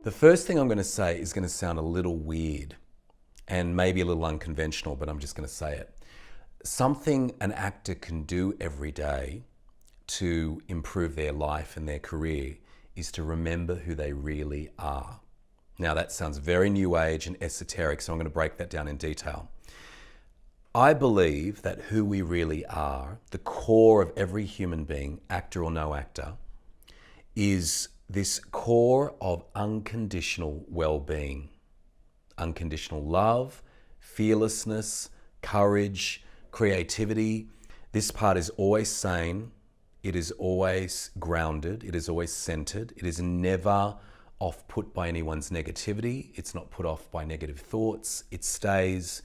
The first thing I'm going to say is going to sound a little weird and maybe a little unconventional, but I'm just going to say it. Something an actor can do every day to improve their life and their career is to remember who they really are. Now that sounds very new age and esoteric, so I'm going to break that down in detail. I believe that who we really are, the core of every human being, actor or no actor, is this core of unconditional well-being, unconditional love, fearlessness, courage, creativity. This part is always sane. It is always grounded. It is always centered. It is never off-put by anyone's negativity. It's not put off by negative thoughts. It stays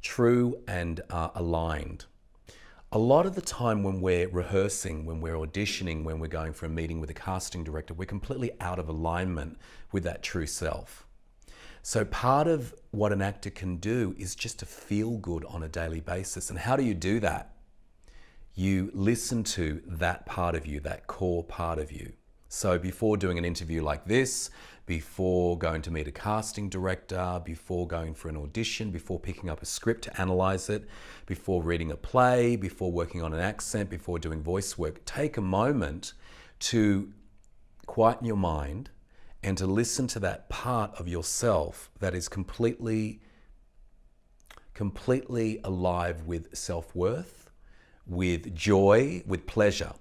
true and aligned. A lot of the time when we're rehearsing, when we're auditioning, when we're going for a meeting with a casting director, we're completely out of alignment with that true self. So part of what an actor can do is just to feel good on a daily basis. And how do you do that? You listen to that part of you, that core part of you. So before doing an interview like this, before going to meet a casting director, before going for an audition, before picking up a script to analyze it, before reading a play, before working on an accent, before doing voice work, take a moment to quieten your mind and to listen to that part of yourself that is completely alive with self-worth, with joy, with pleasure.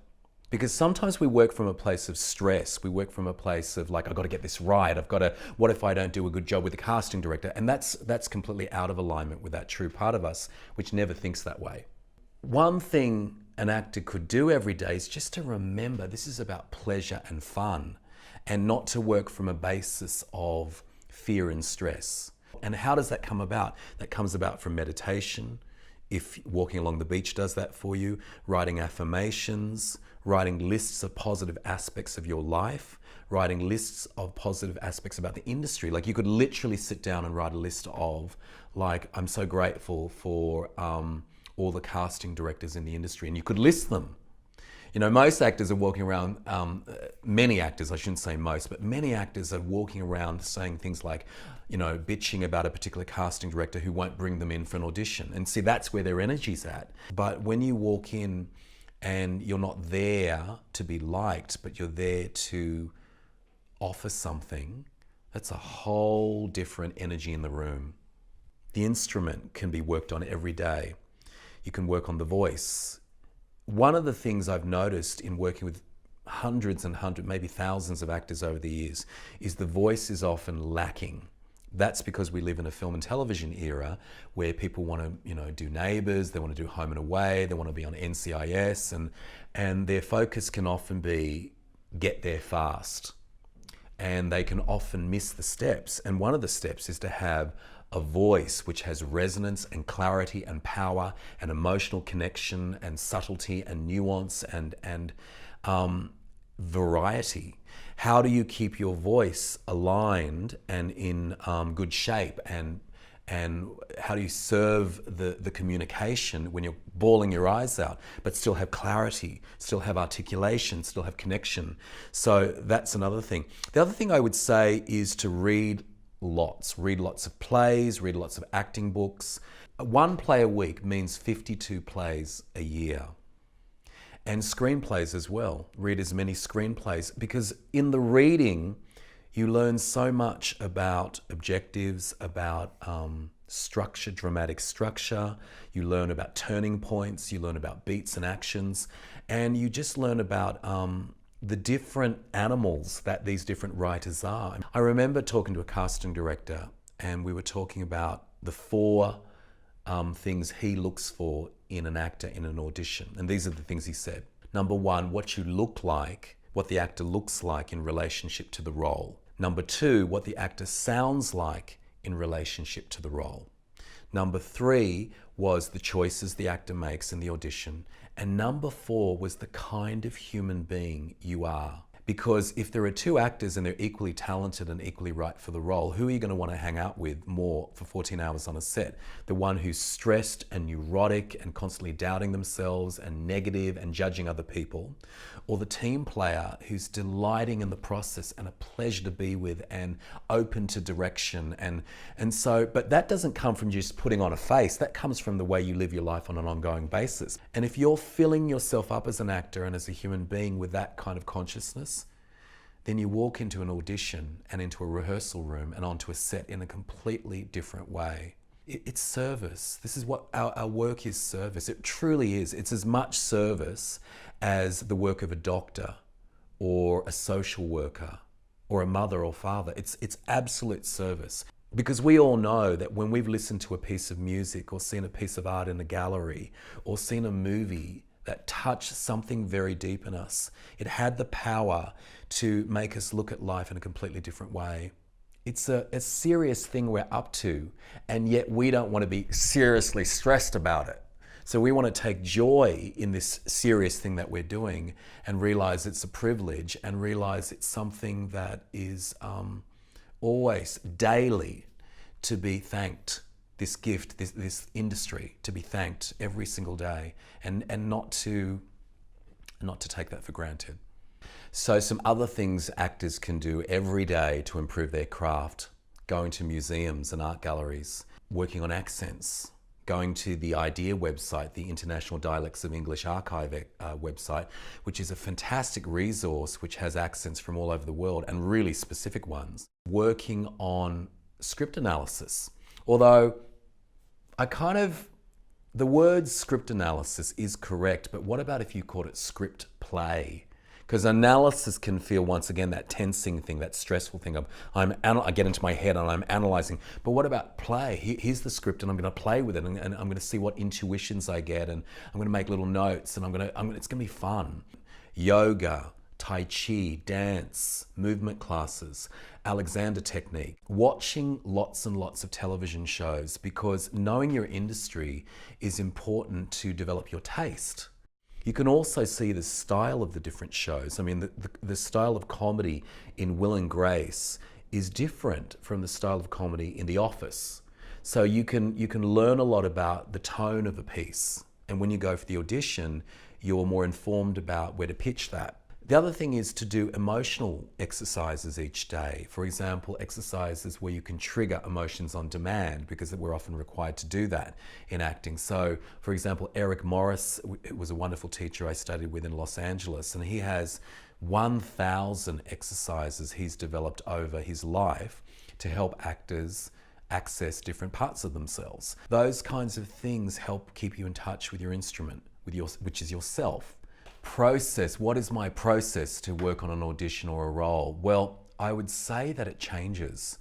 Because sometimes we work from a place of stress. We work from a place of like, I've got to get this right. What if I don't do a good job with the casting director? And that's completely out of alignment with that true part of us, which never thinks that way. One thing an actor could do every day is just to remember this is about pleasure and fun and not to work from a basis of fear and stress. And how does that come about? That comes about from meditation. If walking along the beach does that for you, writing affirmations, writing lists of positive aspects of your life, writing lists of positive aspects about the industry. Like you could literally sit down and write a list of, like, I'm so grateful for all the casting directors in the industry, and you could list them. You know, most actors are walking around, many actors, I shouldn't say most, but many actors are walking around saying things like, you know, bitching about a particular casting director who won't bring them in for an audition. And see, that's where their energy's at. But when you walk in and you're not there to be liked, but you're there to offer something, that's a whole different energy in the room. The instrument can be worked on every day. You can work on the voice. One of the things I've noticed in working with hundreds, maybe thousands of actors over the years is the voice is often lacking. That's because we live in a film and television era where people want to, you know, do Neighbours, they want to do Home and Away, they want to be on NCIS, and their focus can often be get there fast. And they can often miss the steps. And one of the steps is to have a voice which has resonance and clarity and power and emotional connection and subtlety and nuance and variety. How do you keep your voice aligned and in good shape, and how do you serve the communication when you're bawling your eyes out, but still have clarity, still have articulation, still have connection? So that's another thing. The other thing I would say is to read lots of plays, read lots of acting books. 1 play a week means 52 plays a year. And screenplays as well. Read as many screenplays, because in the reading, you learn so much about objectives, about structure, dramatic structure. You learn about turning points. You learn about beats and actions. And you just learn about the different animals that these different writers are. I remember talking to a casting director, and we were talking about the 4 things he looks for in an actor in an audition. And these are the things he said. Number 1, what you look like, what the actor looks like in relationship to the role. Number 2, what the actor sounds like in relationship to the role. Number 3 was the choices the actor makes in the audition. And number 4 was the kind of human being you are. Because if there are two actors and they're equally talented and equally right for the role, who are you going to want to hang out with more for 14 hours on a set? The one who's stressed and neurotic and constantly doubting themselves and negative and judging other people? Or the team player who's delighting in the process and a pleasure to be with and open to direction? But that doesn't come from just putting on a face. That comes from the way you live your life on an ongoing basis. And if you're filling yourself up as an actor and as a human being with that kind of consciousness, then you walk into an audition and into a rehearsal room and onto a set in a completely different way. It's service. This is what our work is, service. It truly is. It's as much service as the work of a doctor or a social worker or a mother or father. It's absolute service. Because we all know that when we've listened to a piece of music or seen a piece of art in a gallery or seen a movie that touched something very deep in us, it had the power to make us look at life in a completely different way. It's a serious thing we're up to, and yet we don't want to be seriously stressed about it. So we want to take joy in this serious thing that we're doing and realize it's a privilege and realize it's something that is always, daily, to be thanked. This gift, this industry, to be thanked every single day, and not to take that for granted. So some other things actors can do every day to improve their craft: going to museums and art galleries, working on accents, going to the IDEA website, the International Dialects of English Archive website, which is a fantastic resource which has accents from all over the world and really specific ones. Working on script analysis. Although the word script analysis is correct, but what about if you called it script play? Because analysis can feel, once again, that tensing thing, that stressful thing of I get into my head and I'm analyzing. But what about play? Here's the script and I'm going to play with it and I'm going to see what intuitions I get and I'm going to make little notes and it's going to be fun. Yoga, Tai Chi, dance, movement classes, Alexander technique, watching lots and lots of television shows, because knowing your industry is important to develop your taste. You can also see the style of the different shows. I mean, the style of comedy in Will and Grace is different from the style of comedy in The Office. So you can learn a lot about the tone of a piece. And when you go for the audition, you're more informed about where to pitch that. The other thing is to do emotional exercises each day. For example, exercises where you can trigger emotions on demand, because we're often required to do that in acting. So, for example, Eric Morris was a wonderful teacher I studied with in Los Angeles, and he has 1,000 exercises he's developed over his life to help actors access different parts of themselves. Those kinds of things help keep you in touch with your instrument, which is yourself. Process. What is my process to work on an audition or a role? Well, I would say that it changes.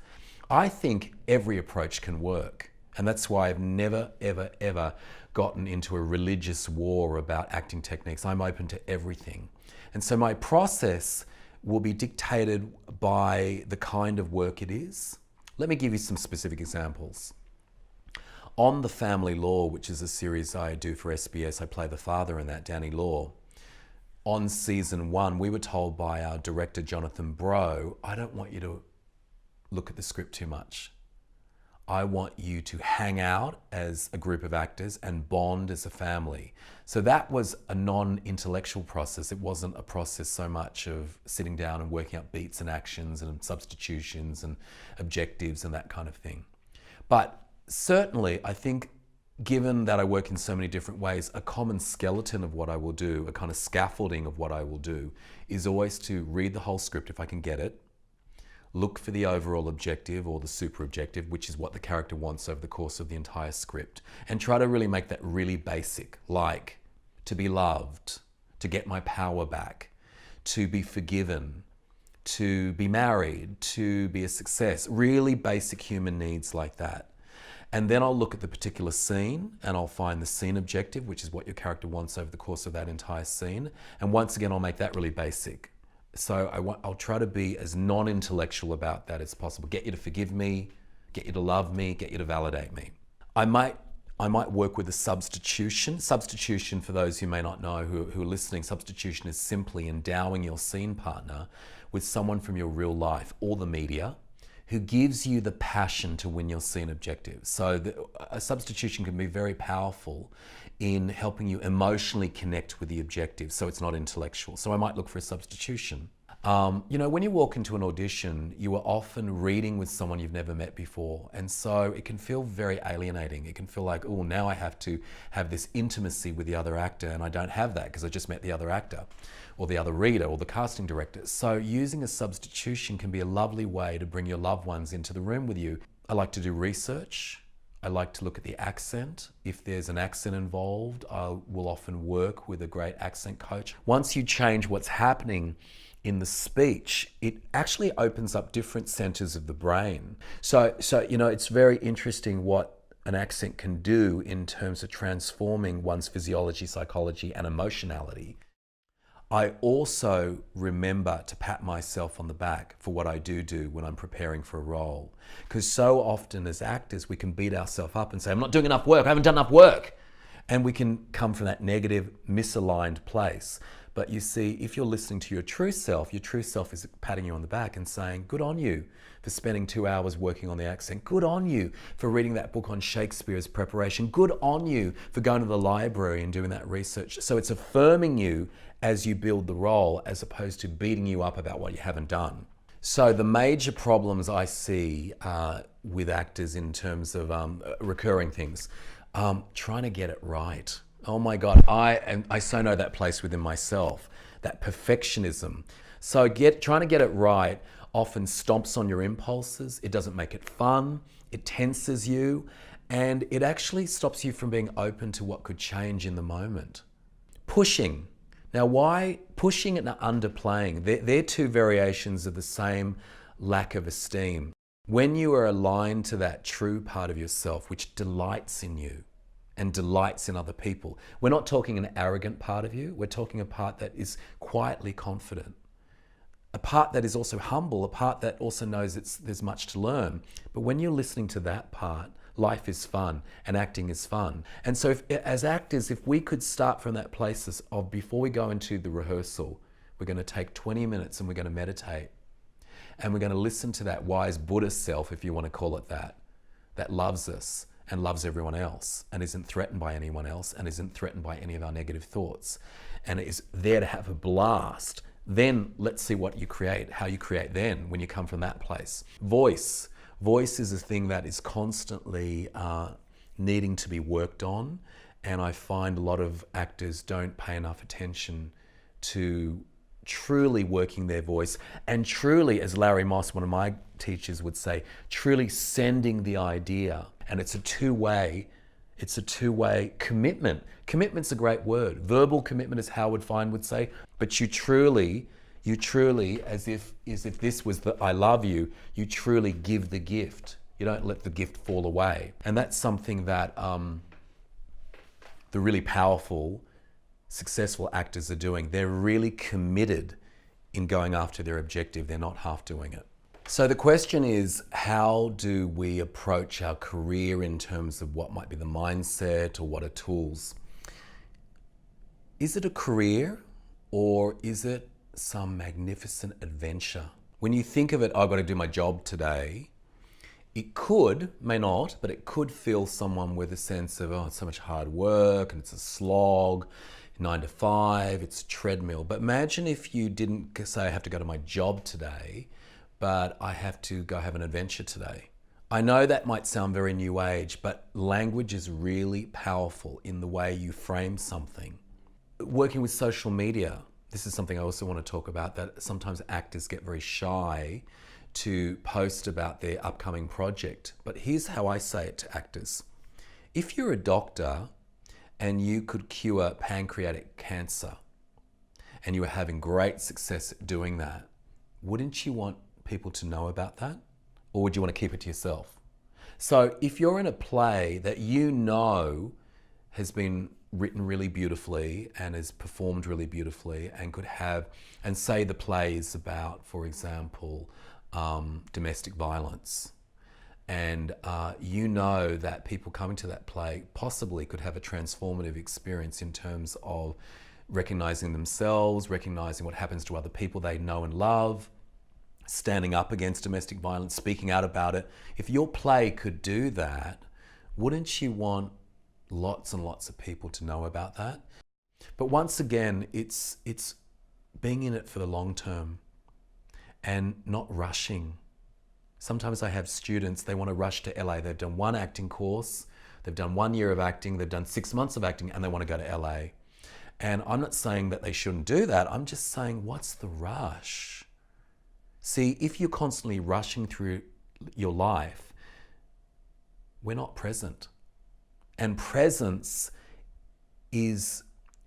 I think every approach can work. And that's why I've never, ever, ever gotten into a religious war about acting techniques. I'm open to everything. And so my process will be dictated by the kind of work it is. Let me give you some specific examples. On The Family Law, which is a series I do for SBS, I play the father in that, Danny Law. On season 1, we were told by our director, Jonathan Bro, I don't want you to look at the script too much. I want you to hang out as a group of actors and bond as a family. So that was a non-intellectual process. It wasn't a process so much of sitting down and working out beats and actions and substitutions and objectives and that kind of thing. But certainly, I think, given that I work in so many different ways, a common skeleton of what I will do, a kind of scaffolding of what I will do, is always to read the whole script if I can get it, look for the overall objective or the super objective, which is what the character wants over the course of the entire script, and try to really make that really basic, like to be loved, to get my power back, to be forgiven, to be married, to be a success, really basic human needs like that. And then I'll look at the particular scene and I'll find the scene objective, which is what your character wants over the course of that entire scene. And once again, I'll make that really basic. So I'll try to be as non-intellectual about that as possible. Get you to forgive me, get you to love me, get you to validate me. I I might work with a substitution. Substitution, for those who may not know who are listening, substitution is simply endowing your scene partner with someone from your real life or the media who gives you the passion to win your scene objective. So a substitution can be very powerful in helping you emotionally connect with the objective, so it's not intellectual. So I might look for a substitution. When you walk into an audition, you are often reading with someone you've never met before. And so it can feel very alienating. It can feel like, oh, now I have to have this intimacy with the other actor, and I don't have that because I just met the other actor or the other reader or the casting director. So using a substitution can be a lovely way to bring your loved ones into the room with you. I like to do research. I like to look at the accent. If there's an accent involved, I will often work with a great accent coach. Once you change what's happening in the speech, it actually opens up different centers of the brain. So it's very interesting what an accent can do in terms of transforming one's physiology, psychology, and emotionality. I also remember to pat myself on the back for what I do when I'm preparing for a role. Because so often as actors, we can beat ourselves up and say, I'm not doing enough work, I haven't done enough work. And we can come from that negative, misaligned place. But you see, if you're listening to your true self is patting you on the back and saying, good on you for spending 2 hours working on the accent. Good on you for reading that book on Shakespeare's preparation. Good on you for going to the library and doing that research. So it's affirming you as you build the role, as opposed to beating you up about what you haven't done. So the major problems I see with actors in terms of recurring things, trying to get it right. Oh my God, I so know that place within myself, that perfectionism. So trying to get it right often stomps on your impulses. It doesn't make it fun. It tenses you, and it actually stops you from being open to what could change in the moment. Pushing. Now, why pushing and underplaying? They're two variations of the same lack of esteem. When you are aligned to that true part of yourself, which delights in you, and delights in other people. We're not talking an arrogant part of you, we're talking a part that is quietly confident. A part that is also humble, a part that also knows there's much to learn. But when you're listening to that part, life is fun and acting is fun. And so as actors, if we could start from that place of before we go into the rehearsal, we're going to take 20 minutes and we're going to meditate. And we're going to listen to that wise Buddha self, if you want to call it that loves us and loves everyone else and isn't threatened by anyone else and isn't threatened by any of our negative thoughts and is there to have a blast. Then let's see what you create, how you create then when you come from that place. Voice is a thing that is constantly needing to be worked on, and I find a lot of actors don't pay enough attention to truly working their voice and truly, as Larry Moss, one of my teachers, would say, truly sending the idea. And it's a two-way commitment. Commitment's a great word. Verbal commitment, as Howard Fine would say, but you truly, as if this was the I love you, you truly give the gift. You don't let the gift fall away. And that's something that the really powerful, successful actors are doing. They're really committed in going after their objective. They're not half doing it. So the question is, how do we approach our career in terms of what might be the mindset or what are tools? Is it a career or is it some magnificent adventure? When you think of it, I've got to do my job today, it could, may not, but it could fill someone with a sense of, oh, it's so much hard work and it's a slog, 9 to 5, it's a treadmill. But imagine if you didn't say, I have to go to my job today, but I have to go have an adventure today. I know that might sound very new age, but language is really powerful in the way you frame something. Working with social media, this is something I also want to talk about, that sometimes actors get very shy to post about their upcoming project. But here's how I say it to actors. If you're a doctor and you could cure pancreatic cancer and you were having great success at doing that, wouldn't you want people to know about that? Or would you want to keep it to yourself? So if you're in a play that you know has been written really beautifully and is performed really beautifully and could have, and say the play is about, for example, domestic violence, And you know that people coming to that play possibly could have a transformative experience in terms of recognizing themselves, recognizing what happens to other people they know and love, standing up against domestic violence, speaking out about it. If your play could do that, wouldn't you want lots and lots of people to know about that? But once again, it's being in it for the long term and not rushing. Sometimes I have students, they want to rush to LA. They've done one acting course, they've done 1 year of acting, they've done 6 months of acting, and they want to go to LA. And I'm not saying that they shouldn't do that. I'm just saying, what's the rush? See, if you're constantly rushing through your life, we're not present. And presence is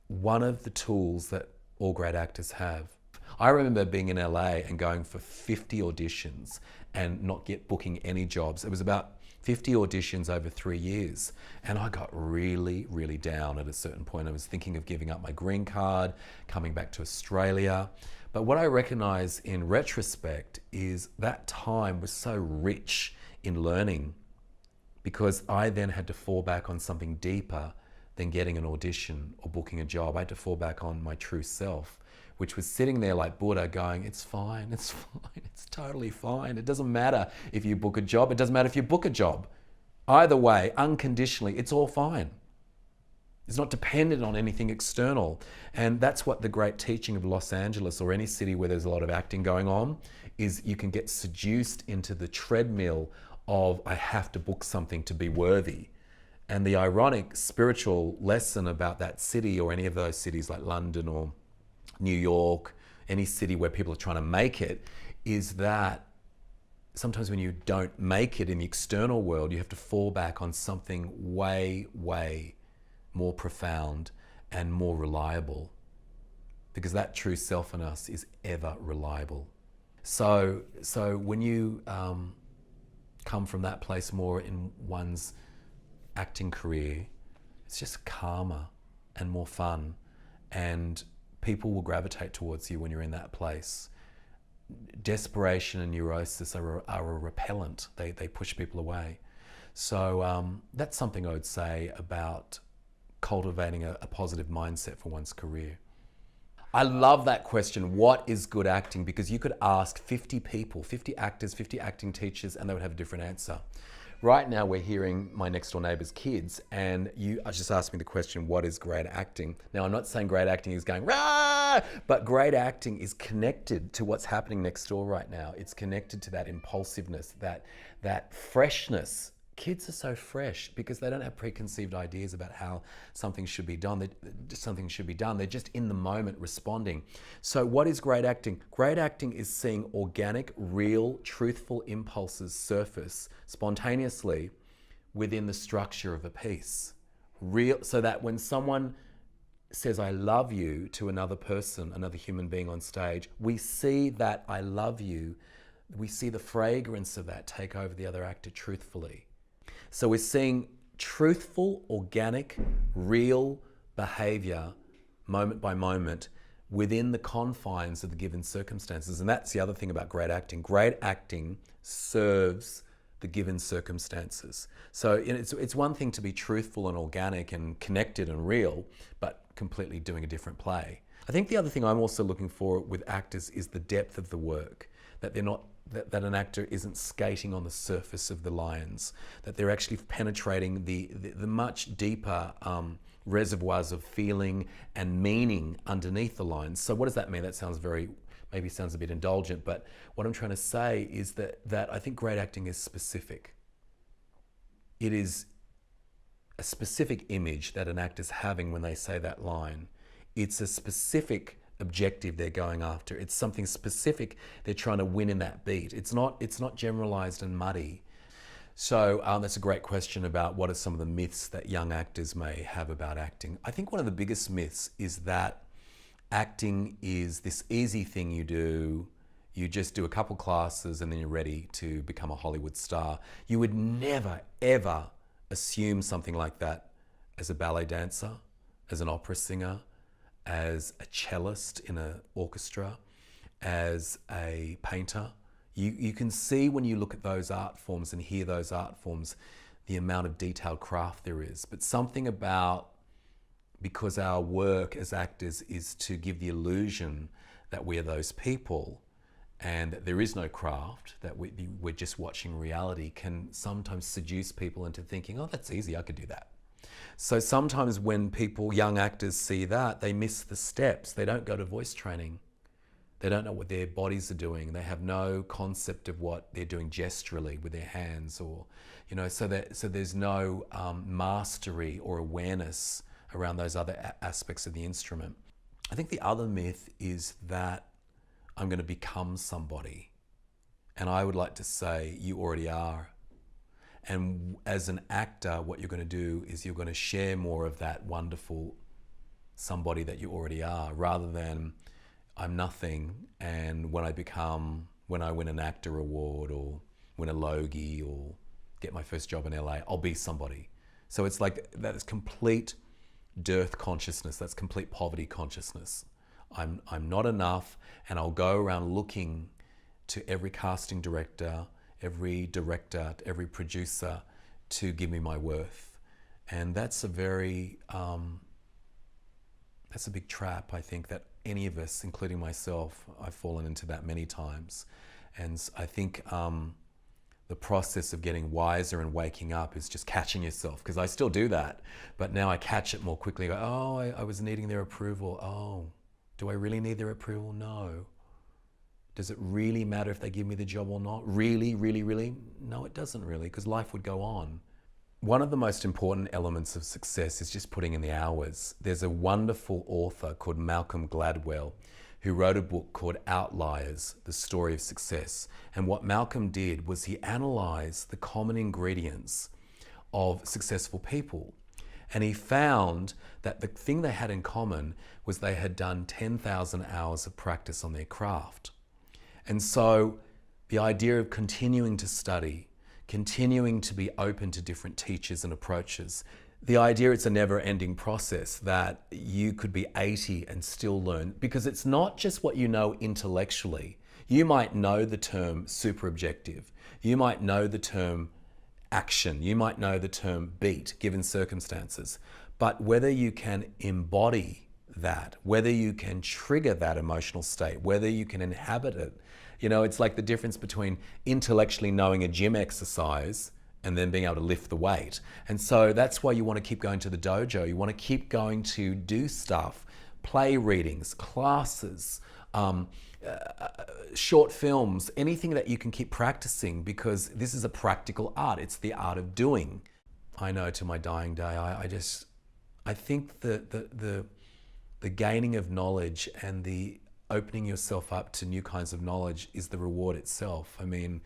one of the tools that all great actors have. I remember being in LA and going for 50 auditions and not booking any jobs. It was about 50 auditions over 3 years. And I got really, really down at a certain point. I was thinking of giving up my green card, coming back to Australia. But what I recognize in retrospect is that time was so rich in learning, because I then had to fall back on something deeper than getting an audition or booking a job. I had to fall back on my true self, which was sitting there like Buddha going, it's fine, it's totally fine. It doesn't matter if you book a job, it doesn't matter if you book a job. Either way, unconditionally, it's all fine. It's not dependent on anything external. And that's what the great teaching of Los Angeles or any city where there's a lot of acting going on is. You can get seduced into the treadmill of, I have to book something to be worthy. And the ironic spiritual lesson about that city, or any of those cities like London or New York, any city where people are trying to make it, is that sometimes when you don't make it in the external world, you have to fall back on something way, way more profound and more reliable, because that true self in us is ever reliable. So when you come from that place more in one's acting career, it's just calmer and more fun, and people will gravitate towards you when you're in that place. Desperation and neurosis are a repellent. They push people away. So that's something I would say about cultivating a positive mindset for one's career. I love that question, what is good acting? Because you could ask 50 people, 50 actors, 50 acting teachers, and they would have a different answer. Right now we're hearing my next door neighbour's kids, and you just asked me the question, what is great acting? Now I'm not saying great acting is going, rah! But great acting is connected to what's happening next door right now. It's connected to that impulsiveness, that freshness. Kids are so fresh because they don't have preconceived ideas about how something should be done. They're just in the moment responding. So what is great acting? Great acting is seeing organic, real, truthful impulses surface spontaneously within the structure of a piece. Real, so that when someone says, I love you to another person, another human being on stage, we see that I love you, we see the fragrance of that take over the other actor truthfully. So we're seeing truthful, organic, real behavior, moment by moment, within the confines of the given circumstances. And that's the other thing about great acting. Great acting serves the given circumstances. So it's one thing to be truthful and organic and connected and real, but completely doing a different play. I think the other thing I'm also looking for with actors is the depth of the work, that they're not that an actor isn't skating on the surface of the lines, that they're actually penetrating the much deeper reservoirs of feeling and meaning underneath the lines. So what does that mean? That sounds maybe sounds a bit indulgent, but what I'm trying to say is that I think great acting is specific. It is a specific image that an actor's having when they say that line. It's a specific objective they're going after. It's something specific they're trying to win in that beat. It's not generalized and muddy. So that's a great question about what are some of the myths that young actors may have about acting. I think one of the biggest myths is that acting is this easy thing you do. You just do a couple classes and then you're ready to become a Hollywood star. You would never, ever assume something like that as a ballet dancer, as an opera singer, as a cellist in an orchestra, as a painter. You can see when you look at those art forms and hear those art forms, the amount of detailed craft there is. But something about, because our work as actors is to give the illusion that we're those people and that there is no craft, that we're just watching reality, can sometimes seduce people into thinking, oh, that's easy, I could do that. So sometimes when people, young actors, see that, they miss the steps. They don't go to voice training. They don't know what their bodies are doing. They have no concept of what they're doing gesturally with their hands, or, you know, so there's no mastery or awareness around those other aspects of the instrument. I think the other myth is that I'm going to become somebody. And I would like to say you already are. And as an actor, what you're going to do is you're going to share more of that wonderful somebody that you already are, rather than I'm nothing, and when I win an actor award or win a Logie or get my first job in LA, I'll be somebody. So it's like that is complete dearth consciousness. That's complete poverty consciousness. I'm not enough, and I'll go around looking to every casting director, every director, every producer to give me my worth. And that's a very, that's a big trap, I think, that any of us, including myself, I've fallen into that many times. And I think the process of getting wiser and waking up is just catching yourself, because I still do that, but now I catch it more quickly. I go, oh, I was needing their approval. Oh, do I really need their approval? No. Does it really matter if they give me the job or not? Really, really, really? No, it doesn't really, because life would go on. One of the most important elements of success is just putting in the hours. There's a wonderful author called Malcolm Gladwell who wrote a book called Outliers, The Story of Success. And what Malcolm did was he analyzed the common ingredients of successful people. And he found that the thing they had in common was they had done 10,000 hours of practice on their craft. And so the idea of continuing to study, continuing to be open to different teachers and approaches, the idea it's a never-ending process, that you could be 80 and still learn, because it's not just what you know intellectually. You might know the term super objective. You might know the term action. You might know the term beat, given circumstances. But whether you can embody that, whether you can trigger that emotional state, whether you can inhabit it, you know, it's like the difference between intellectually knowing a gym exercise and then being able to lift the weight. And so that's why you want to keep going to the dojo. You want to keep going to do stuff, play readings, classes, short films, anything that you can keep practicing, because this is a practical art. It's the art of doing. I know to my dying day, I think the gaining of knowledge and the opening yourself up to new kinds of knowledge is the reward itself. I mean,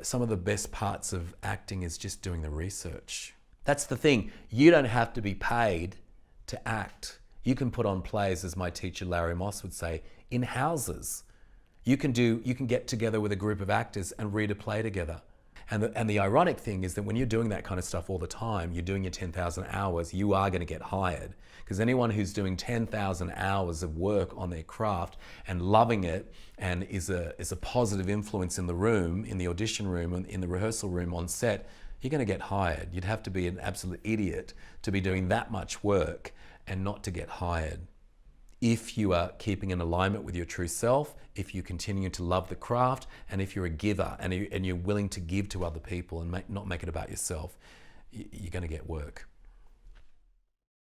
some of the best parts of acting is just doing the research. That's the thing. You don't have to be paid to act. You can put on plays, as my teacher Larry Moss would say, in houses. You can get together with a group of actors and read a play together. And the ironic thing is that when you're doing that kind of stuff all the time, you're doing your 10,000 hours, you are going to get hired. Because anyone who's doing 10,000 hours of work on their craft and loving it and is a positive influence in the room, in the audition room, in the rehearsal room, on set, you're going to get hired. You'd have to be an absolute idiot to be doing that much work and not to get hired. If you are keeping in alignment with your true self, if you continue to love the craft, and if you're a giver and you're willing to give to other people and not make it about yourself, you're going to get work.